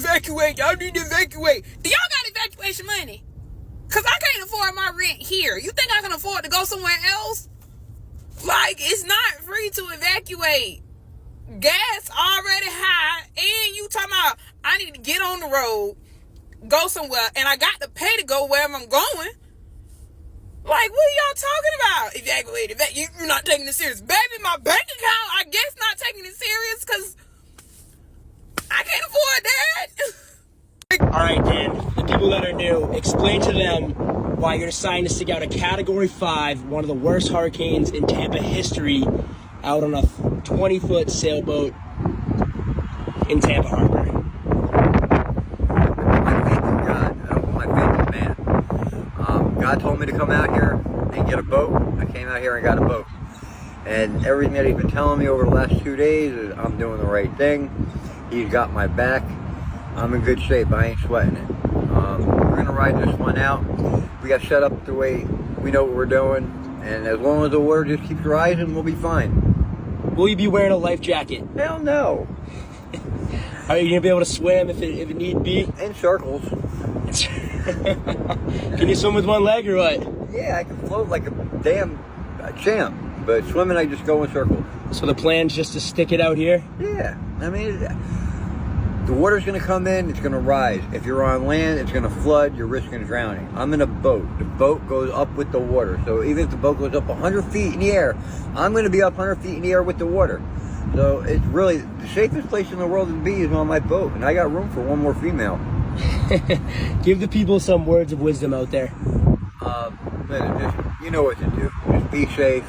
evacuate. Y'all need to evacuate. Do y'all got evacuation money? Because I can't afford my rent here. You think I can afford to go somewhere else? Like, it's not free to evacuate. Gas already high. And you talking about, I need to get on the road, go somewhere, and I got to pay to go wherever I'm going. Like, what are y'all talking about? Evacuate. You're not taking it serious. Baby, my bank account, I guess not taking it serious because I can't afford that. All right, Dan, the people that are new, explain to them why you're deciding to stick out a Category 5, one of the worst hurricanes in Tampa history, out on a 20-foot sailboat in Tampa Harbor. God told me to come out here and get a boat. I came out here and got a boat. And everything that he's been telling me over the last 2 days is I'm doing the right thing. He's got my back. I'm in good shape. I ain't sweating it. We're going to ride this one out. We got set up the way we know what we're doing. And as long as the water just keeps rising, we'll be fine. Will you be wearing a life jacket? Hell no. Are you going to be able to swim if it need be? In circles. Can you swim with one leg or what? Yeah, I can float like a damn champ, but swimming I just go in circles. So the plan's just to stick it out here? Yeah, I mean, the water's going to come in, it's going to rise. If you're on land, it's going to flood, you're risking drowning. I'm in a boat. The boat goes up with the water. So even if the boat goes up 100 feet in the air, I'm going to be up 100 feet in the air with the water. So it's really, the safest place in the world to be is on my boat. And I got room for one more female. Give the people some words of wisdom out there. Just, you know what to do. Just be safe.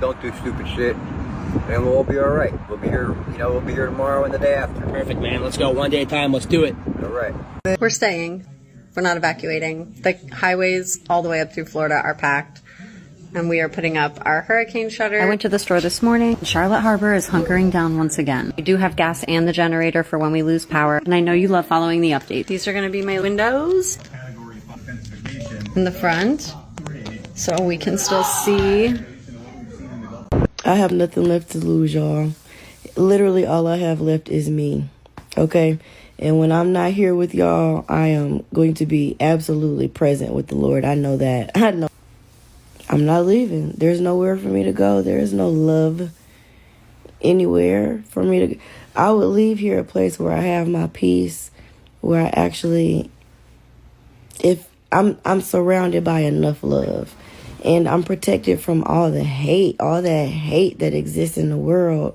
Don't do stupid shit. And we'll all be all right. We'll be here, we'll be here tomorrow and the day after. Perfect, man. Let's go one day at a time. Let's do it. All right. We're staying. We're not evacuating. The highways all the way up through Florida are packed. And we are putting up our hurricane shutter. I went to the store this morning. Charlotte Harbor is hunkering down once again. We do have gas and the generator for when we lose power. And I know you love following the updates. These are going to be my windows in the front, so we can still see. I have nothing left to lose, y'all. Literally all I have left is me, okay? And when I'm not here with y'all, I am going to be absolutely present with the Lord. I know that. I know. I'm not leaving. There's nowhere for me to go. There is no love anywhere for me to go. I would leave here a place where I have my peace, where I actually, if I'm surrounded by enough love, and I'm protected from all the hate, all that hate that exists in the world.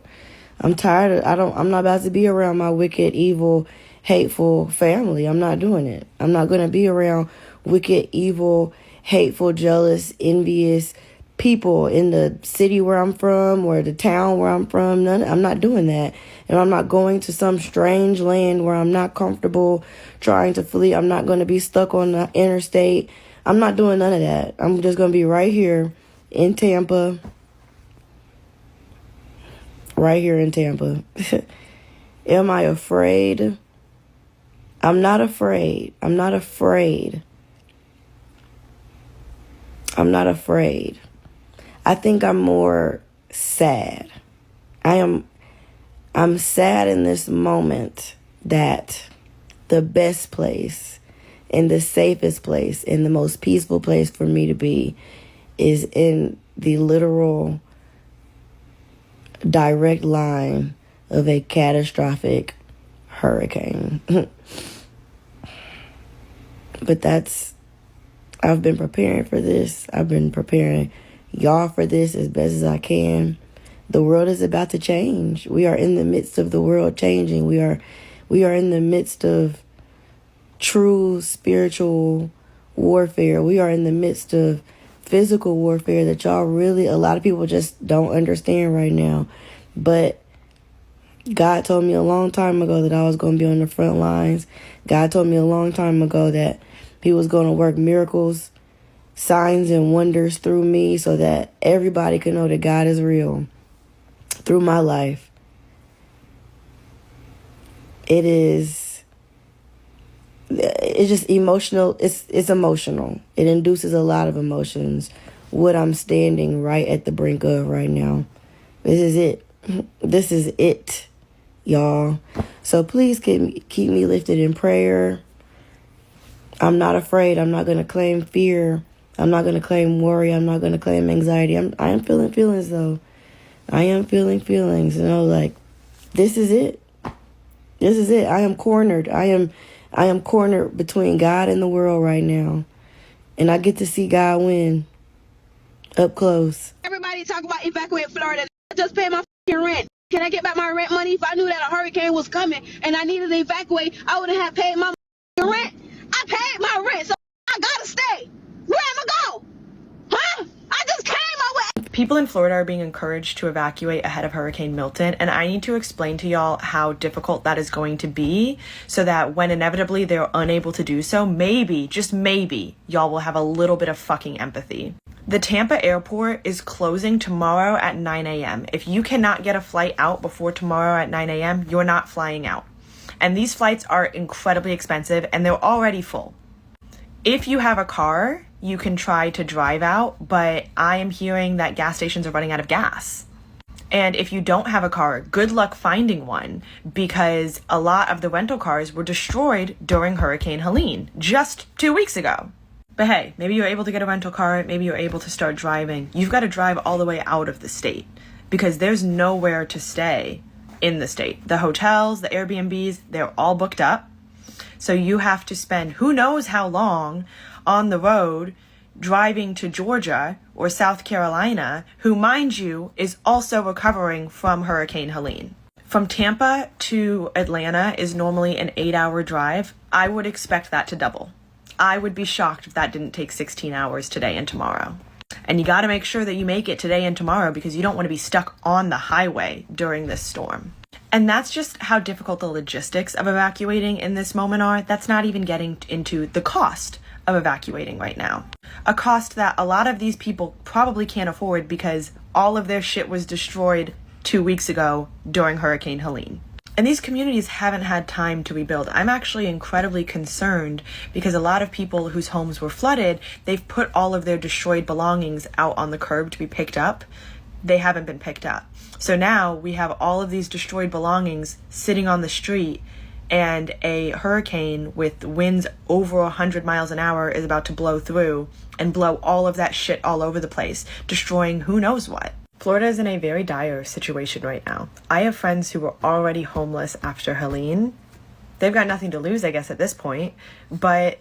I'm tired of, I'm not about to be around my wicked, evil, hateful family. I'm not doing it. I'm not going to be around wicked, evil, hateful, jealous, envious people in the city where I'm from or the town where I'm from. I'm not doing that. And I'm not going to some strange land where I'm not comfortable trying to flee. I'm not going to be stuck on the interstate. I'm not doing none of that. I'm just going to be right here in Tampa. Right here in Tampa. Am I afraid? I'm not afraid. I'm not afraid. I'm not afraid. I think I'm more sad. I'm sad in this moment that the best place and the safest place and the most peaceful place for me to be is in the literal direct line of a catastrophic hurricane. But I've been preparing for this. I've been preparing y'all for this as best as I can. The world is about to change. We are in the midst of the world changing. We are in the midst of true spiritual warfare. We are in the midst of physical warfare that a lot of people just don't understand right now. But God told me a long time ago that I was going to be on the front lines. God told me a long time ago that He was going to work miracles, signs, and wonders through me so that everybody could know that God is real through my life. It's just emotional. It's emotional. It induces a lot of emotions. What I'm standing right at the brink of right now. This is it. This is it. y'all. So please keep me lifted in prayer. I'm not afraid. I'm not going to claim fear. I'm not going to claim worry. I'm not going to claim anxiety. I am feeling feelings, though. I am feeling feelings. Like, this is it. This is it. I am cornered. I am cornered between God and the world right now. And I get to see God win up close. Everybody talk about evacuate Florida. I just pay my fucking rent. Can I get back my rent money? If I knew that a hurricane was coming and I needed to evacuate, I would have paid my rent. I paid my rent, so I gotta stay. Where am I go? Huh? I just came away. People in Florida are being encouraged to evacuate ahead of Hurricane Milton, and I need to explain to y'all how difficult that is going to be so that when inevitably they're unable to do so, maybe, just maybe, y'all will have a little bit of fucking empathy. The Tampa airport is closing tomorrow at 9 a.m. If you cannot get a flight out before tomorrow at 9 a.m., you're not flying out. And these flights are incredibly expensive and they're already full. If you have a car, you can try to drive out, but I am hearing that gas stations are running out of gas. And if you don't have a car, good luck finding one, because a lot of the rental cars were destroyed during Hurricane Helene just 2 weeks ago. But hey, maybe you're able to get a rental car, maybe you're able to start driving. You've got to drive all the way out of the state because there's nowhere to stay in the state. The hotels, the Airbnbs, they're all booked up. So you have to spend who knows how long on the road driving to Georgia or South Carolina, who, mind you, is also recovering from Hurricane Helene. From Tampa to Atlanta is normally an 8-hour drive. I would expect that to double. I would be shocked if that didn't take 16 hours today and tomorrow. And you got to make sure that you make it today and tomorrow because you don't want to be stuck on the highway during this storm. And that's just how difficult the logistics of evacuating in this moment are. That's not even getting into the cost of evacuating right now. A cost that a lot of these people probably can't afford because all of their shit was destroyed 2 weeks ago during Hurricane Helene. And these communities haven't had time to rebuild. I'm actually incredibly concerned because a lot of people whose homes were flooded, they've put all of their destroyed belongings out on the curb to be picked up. They haven't been picked up. So now we have all of these destroyed belongings sitting on the street, and a hurricane with winds over 100 miles an hour is about to blow through and blow all of that shit all over the place, destroying who knows what. Florida is in a very dire situation right now. I have friends who were already homeless after Helene. They've got nothing to lose, I guess, at this point, but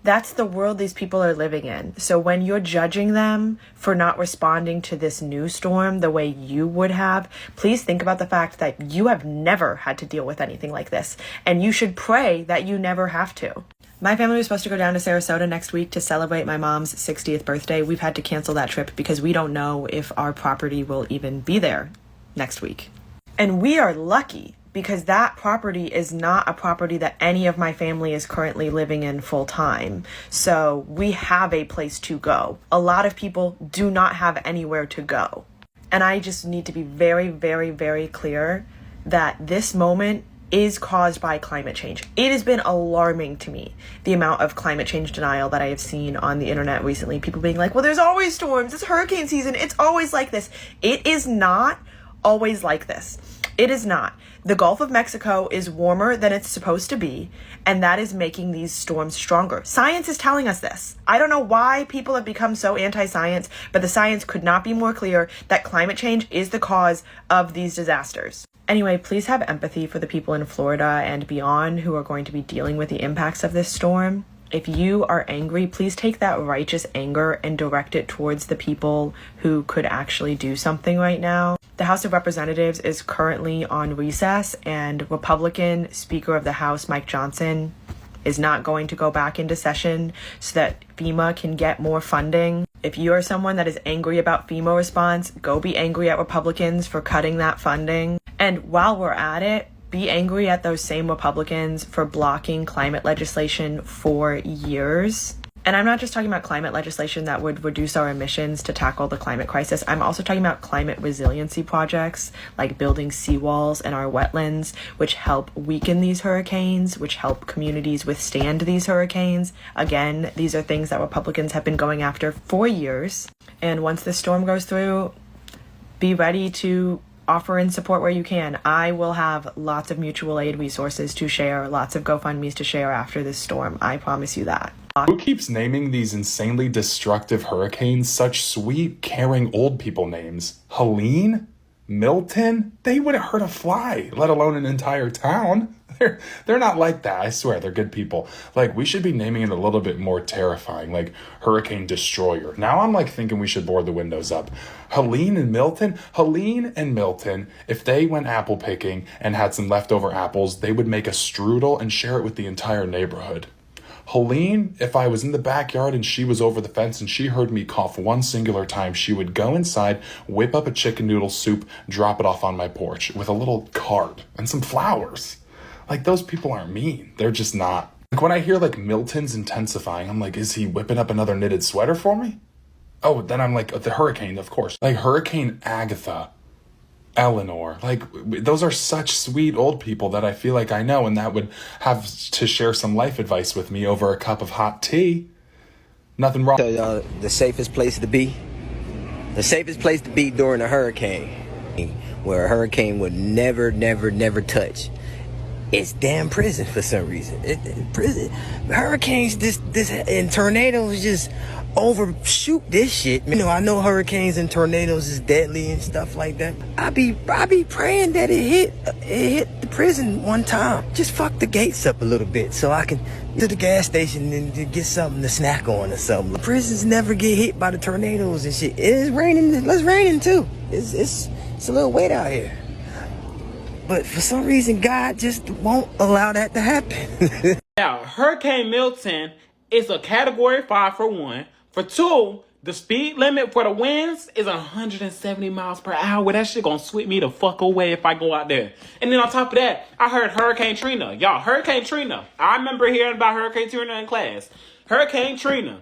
that's the world these people are living in. So when you're judging them for not responding to this new storm the way you would have, please think about the fact that you have never had to deal with anything like this, and you should pray that you never have to. My family was supposed to go down to Sarasota next week to celebrate my mom's 60th birthday. We've had to cancel that trip because we don't know if our property will even be there next week. And we are lucky because that property is not a property that any of my family is currently living in full time. So we have a place to go. A lot of people do not have anywhere to go. And I just need to be very, very, very clear that this moment is caused by climate change. It has been alarming to me, the amount of climate change denial that I have seen on the internet recently. People being like, well, there's always storms. It's hurricane season. It's always like this. It is not always like this. It is not. The Gulf of Mexico is warmer than it's supposed to be, and that is making these storms stronger. Science is telling us this. I don't know why people have become so anti-science, but the science could not be more clear that climate change is the cause of these disasters. Anyway, please have empathy for the people in Florida and beyond who are going to be dealing with the impacts of this storm. If you are angry, please take that righteous anger and direct it towards the people who could actually do something right now. The House of Representatives is currently on recess, and Republican Speaker of the House, Mike Johnson, is not going to go back into session so that FEMA can get more funding. If you are someone that is angry about FEMA response, go be angry at Republicans for cutting that funding. And while we're at it, be angry at those same Republicans for blocking climate legislation for years. And I'm not just talking about climate legislation that would reduce our emissions to tackle the climate crisis. I'm also talking about climate resiliency projects like building seawalls in our wetlands, which help weaken these hurricanes, which help communities withstand these hurricanes. Again, these are things that Republicans have been going after for years. And once this storm goes through, be ready to offer in support where you can. I will have lots of mutual aid resources to share, lots of GoFundMes to share after this storm. I promise you that. Who keeps naming these insanely destructive hurricanes such sweet, caring old people names? Helene? Milton? They wouldn't hurt a fly, let alone an entire town. They're not like that, I swear, they're good people. Like, we should be naming it a little bit more terrifying, like Hurricane Destroyer. Now I'm like thinking we should board the windows up. Helene and Milton, if they went apple picking and had some leftover apples, they would make a strudel and share it with the entire neighborhood. Helene, if I was in the backyard and she was over the fence and she heard me cough one singular time, she would go inside, whip up a chicken noodle soup, drop it off on my porch with a little card and some flowers. Like, those people aren't mean. They're just not. Like, when I hear, like, Milton's intensifying, I'm like, is he whipping up another knitted sweater for me? Oh, then I'm like, the hurricane, of course. Like, Hurricane Agatha, Eleanor. Like, those are such sweet old people that I feel like I know, and that would have to share some life advice with me over a cup of hot tea. Nothing wrong. Tell y'all the safest place to be? The safest place to be during a hurricane, where a hurricane would never touch. It's damn prison for some reason. Prison, hurricanes, this and tornadoes just overshoot this shit. You know, I know hurricanes and tornadoes is deadly and stuff like that. I be praying that it hit the prison one time. Just fuck the gates up a little bit so I can to the gas station and to get something to snack on or something. Prisons never get hit by the tornadoes and shit. It's raining. It's raining too. It's a little wet out here. But for some reason, God just won't allow that to happen. Now, Hurricane Milton is a Category 5 for one. For two, the speed limit for the winds is 170 miles per hour. That shit gonna sweep me the fuck away if I go out there. And then on top of that, I heard Hurricane Trina. Y'all, Hurricane Trina. I remember hearing about Hurricane Trina in class. Hurricane Trina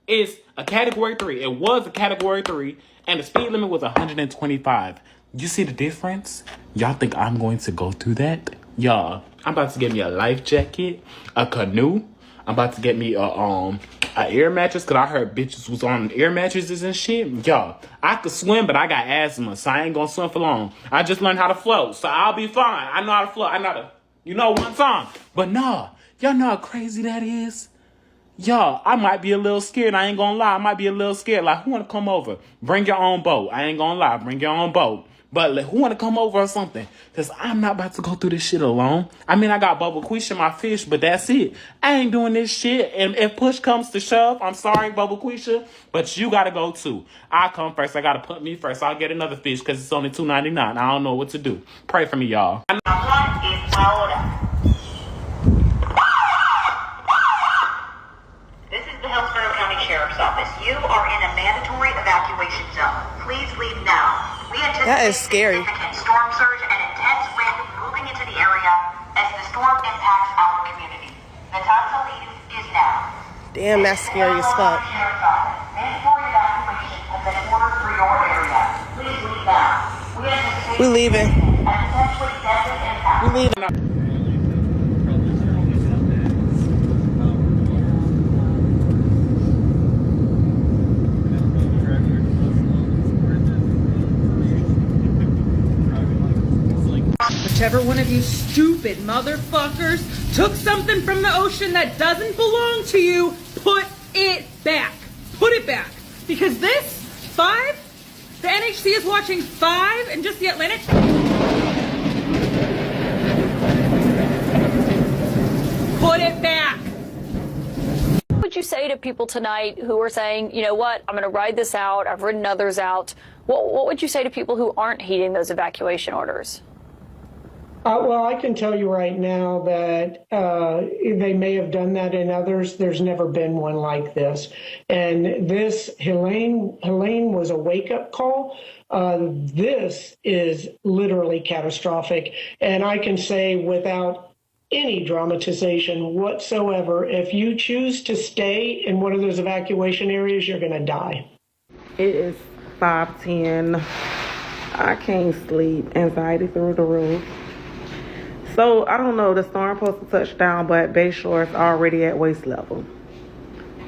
is a Category 3. It was a Category 3, and the speed limit was 125. You see the difference? Y'all think I'm going to go through that? Y'all, I'm about to get me a life jacket, a canoe. I'm about to get me a air mattress, because I heard bitches was on air mattresses and shit. Y'all, I could swim, but I got asthma, so I ain't gonna swim for long. I just learned how to float, so I'll be fine. I know how to float. I know how to, you know, one song. But nah, y'all know how crazy that is? Y'all, I might be a little scared. I ain't gonna lie. I might be a little scared. Like, who wanna come over? Bring your own boat. I ain't gonna lie. Bring your own boat. But like, who want to come over or something? Because I'm not about to go through this shit alone. I mean, I got Bubba Quisha, my fish, but that's it. I ain't doing this shit. And if push comes to shove, I'm sorry, Bubba Quisha, but you got to go too. I come first. I got to put me first. I'll get another fish because it's only $2.99. I don't know what to do. Pray for me, y'all. This is the Hillsborough County Sheriff's Office. You are in a mandatory evacuation zone. Please leave now. We anticipate that is scary. Significant storm surge and intense wind moving into the area as the storm impacts our community. The time to leave is now. Damn, that's scary as fuck. Mandatory evacuation has been ordered for your area. Please leave now. We anticipate we leaving. And potentially deadly impact. We leaving. Whichever one of you stupid motherfuckers took something from the ocean that doesn't belong to you, put it back. Put it back. Because this, 5, the NHC is watching 5 and just the Atlantic. Put it back. What would you say to people tonight who are saying, you know what, I'm going to ride this out, I've ridden others out. What would you say to people who aren't heeding those evacuation orders? Well, I can tell you right now that they may have done that in others. There's never been one like this. And this, Helene was a wake-up call. This is literally catastrophic. And I can say without any dramatization whatsoever, if you choose to stay in one of those evacuation areas, you're going to die. It is 5:10. I can't sleep. Anxiety through the roof. So, I don't know, the storm supposed to touch down, but Bayshore is already at waist level.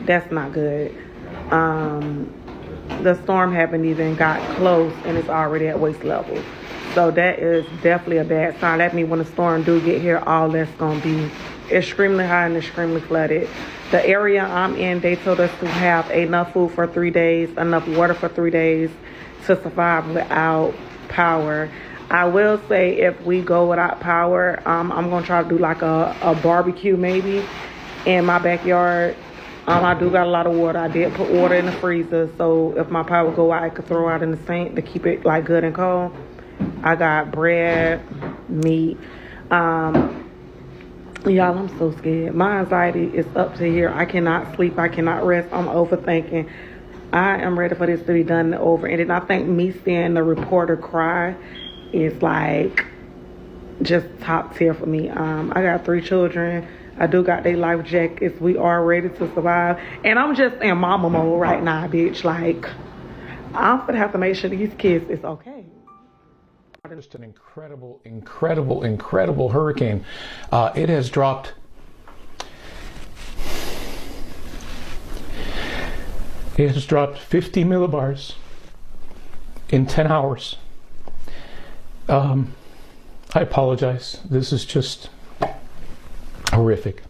That's not good. The storm haven't even got close, and it's already at waist level. So that is definitely a bad sign. That means when the storm do get here, all that's going to be extremely high and extremely flooded. The area I'm in, they told us to have enough food for 3 days, enough water for 3 days to survive without power. I will say if we go without power, I'm going to try to do like a barbecue maybe in my backyard. I do got a lot of water. I did put water in the freezer, so if my power go out, I could throw out in the sink to keep it like good and cold. I got bread, meat. Y'all, I'm so scared. My anxiety is up to here. I cannot sleep. I cannot rest. I'm overthinking. I am ready for this to be done and over. And then I think me seeing the reporter cry is like just top tier for me. I got 3 children. I do got their life jackets. We are ready to survive. And I'm just in mama mode right now, bitch. Like, I'm gonna have to make sure these kids is okay. Just an incredible hurricane. It has dropped 50 millibars in 10 hours. I apologize. This is just horrific.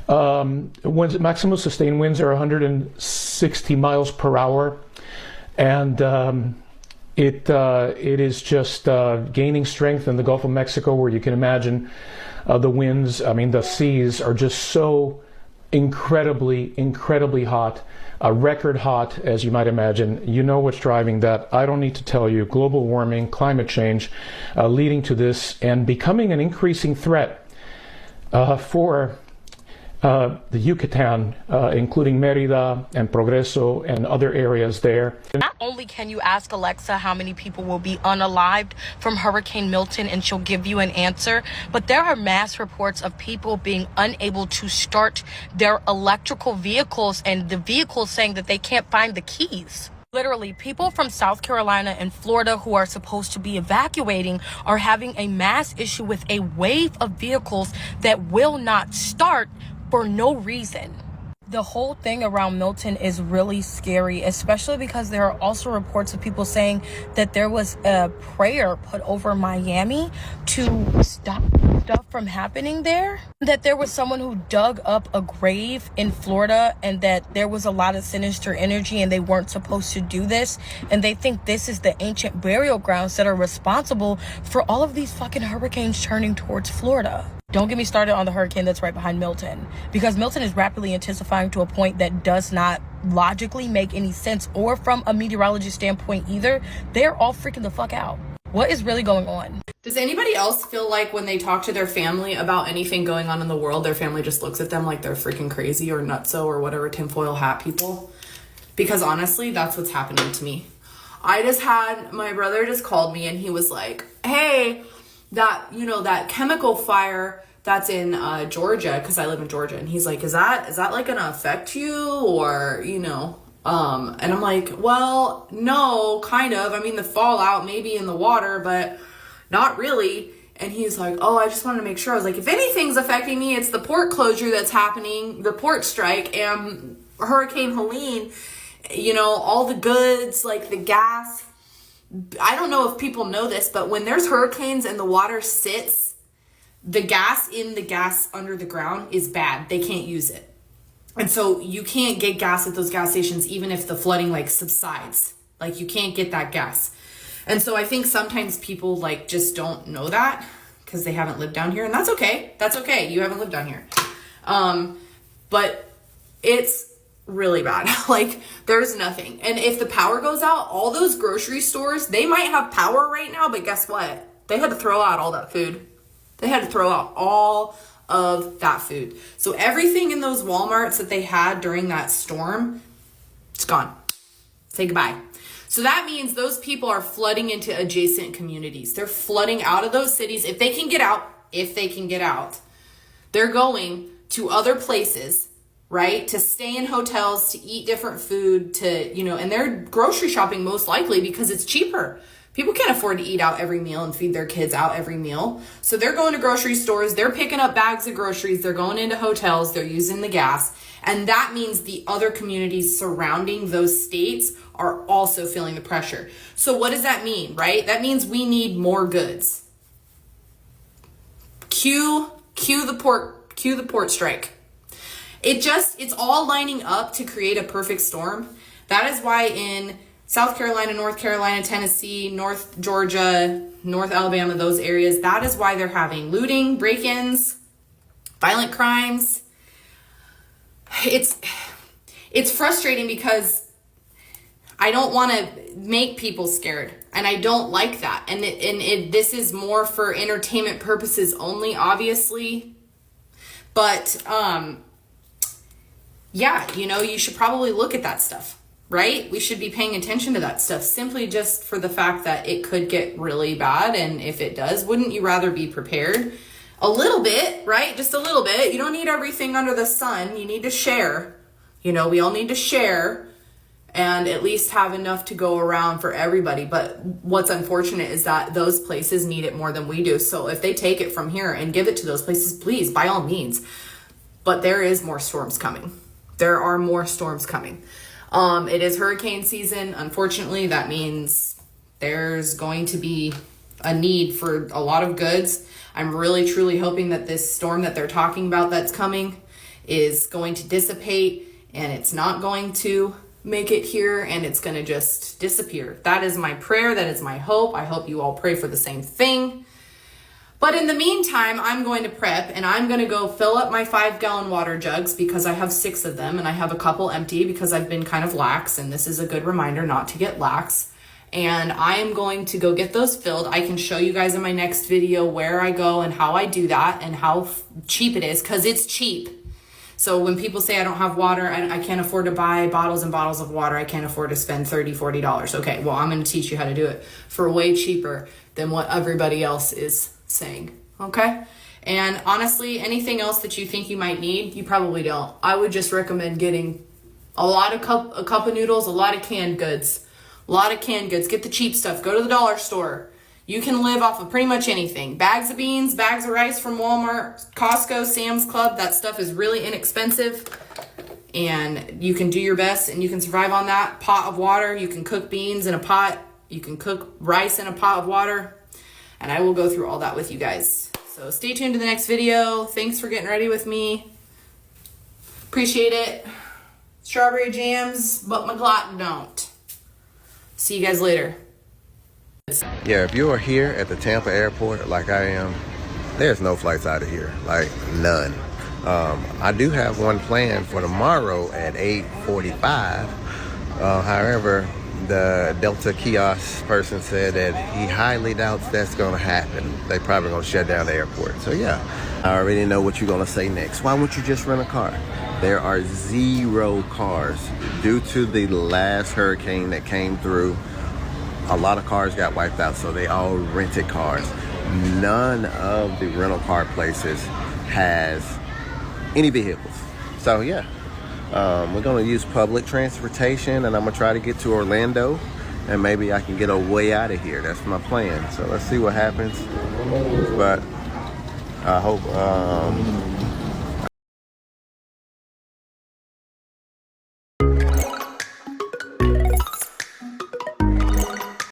Maximum sustained winds are 160 miles per hour, and it is just gaining strength in the Gulf of Mexico, where you can imagine the winds. I mean, the seas are just so incredibly hot. Record hot, as you might imagine. You know what's driving that. I don't need to tell you. Global warming, climate change, leading to this and becoming an increasing threat for the Yucatan, including Merida and Progreso and other areas there. Not only can you ask Alexa how many people will be unalived from Hurricane Milton and she'll give you an answer, but there are mass reports of people being unable to start their electrical vehicles and the vehicles saying that they can't find the keys. Literally, people from South Carolina and Florida who are supposed to be evacuating are having a mass issue with a wave of vehicles that will not start for no reason. The whole thing around Milton is really scary, especially because there are also reports of people saying that there was a prayer put over Miami to stop stuff from happening there. That there was someone who dug up a grave in Florida and that there was a lot of sinister energy and they weren't supposed to do this. And they think this is the ancient burial grounds that are responsible for all of these fucking hurricanes turning towards Florida. Don't get me started on the hurricane that's right behind Milton, because Milton is rapidly intensifying to a point that does not logically make any sense, or from a meteorology standpoint either. They're all freaking the fuck out. What is really going on? Does anybody else feel like when they talk to their family about anything going on in the world, their family just looks at them like they're freaking crazy or nutso or whatever, tinfoil hat people? Because honestly, that's what's happening to me. My brother just called me and he was like, hey, that chemical fire that's in Georgia, because I live in Georgia, and he's like, is that like gonna affect you, or and I'm like, well, no, kind of. I mean, the fallout maybe in the water, but not really. And he's like, oh, I just wanted to make sure. I was like, if anything's affecting me, it's the port closure that's happening, the port strike, and Hurricane Helene, all the goods, like the gas. I don't know if people know this, but when there's hurricanes and the water sits, the gas under the ground is bad. They can't use it. And so you can't get gas at those gas stations, even if the flooding subsides. You can't get that gas. And so I think sometimes people just don't know that because they haven't lived down here, and that's okay. That's okay. You haven't lived down here. But it's really bad. There's nothing. And if the power goes out, all those grocery stores, they might have power right now, but guess what? They had to throw out all that food. They had to throw out all of that food. So everything in those Walmarts that they had during that storm, it's gone. Say goodbye. So that means those people are flooding into adjacent communities. They're flooding out of those cities. If they can get out, they're going to other places, right? To stay in hotels, to eat different food, and they're grocery shopping most likely because it's cheaper. People can't afford to eat out every meal and feed their kids out every meal. So they're going to grocery stores, they're picking up bags of groceries, they're going into hotels, they're using the gas. And that means the other communities surrounding those states are also feeling the pressure. So what does that mean, right? That means we need more goods. Cue the port strike. It's all lining up to create a perfect storm. That is why in South Carolina, North Carolina, Tennessee, North Georgia, North Alabama, those areas, that is why they're having looting, break-ins, violent crimes. It's frustrating because I don't want to make people scared, and I don't like that. And this is more for entertainment purposes only, obviously. But yeah, you know, you should probably look at that stuff. Right? We should be paying attention to that stuff simply just for the fact that it could get really bad. And if it does, wouldn't you rather be prepared? A little bit, right? Just a little bit. You don't need everything under the sun. You need to share. You know, we all need to share and at least have enough to go around for everybody. But what's unfortunate is that those places need it more than we do. So if they take it from here and give it to those places, please, by all means. But there is more storms coming. There are more storms coming. It is hurricane season. Unfortunately, that means there's going to be a need for a lot of goods. I'm really, truly hoping that this storm that they're talking about that's coming is going to dissipate, and it's not going to make it here, and it's going to just disappear. That is my prayer. That is my hope. I hope you all pray for the same thing. But in the meantime, I'm going to prep, and I'm going to go fill up my 5-gallon water jugs because I have 6 of them, and I have a couple empty because I've been kind of lax, and this is a good reminder not to get lax. And I am going to go get those filled. I can show you guys in my next video where I go and how I do that and how cheap it is, because it's cheap. So when people say I don't have water, I can't afford to buy bottles and bottles of water, I can't afford to spend $30, $40. Okay, well, I'm going to teach you how to do it for way cheaper than what everybody else is saying. Okay? And honestly, anything else that you think you might need, you probably don't. I would just recommend getting a cup of noodles, a lot of canned goods. A lot of canned goods. Get the cheap stuff. Go to the dollar store. You can live off of pretty much anything. Bags of beans, bags of rice from Walmart, Costco, Sam's Club. That stuff is really inexpensive. And you can do your best and you can survive on that. Pot of water. You can cook beans in a pot. You can cook rice in a pot of water. And I will go through all that with you guys. So stay tuned to the next video. Thanks for getting ready with me. Appreciate it. Strawberry jams, but my Glock don't. See you guys later. Yeah, if you are here at the Tampa airport like I am, there's no flights out of here, like none. I do have one planned for tomorrow at 8:45. However, the Delta kiosk person said that he highly doubts that's going to happen. They probably going to shut down the airport. So yeah, I already know what you're going to say next. Why wouldn't you just rent a car? There are 0 cars due to the last hurricane that came through. A lot of cars got wiped out, so they all rented cars. None of the rental car places has any vehicles. So yeah, we're gonna use public transportation, and I'm gonna try to get to Orlando, and maybe I can get a way out of here. That's my plan. So let's see what happens. But I hope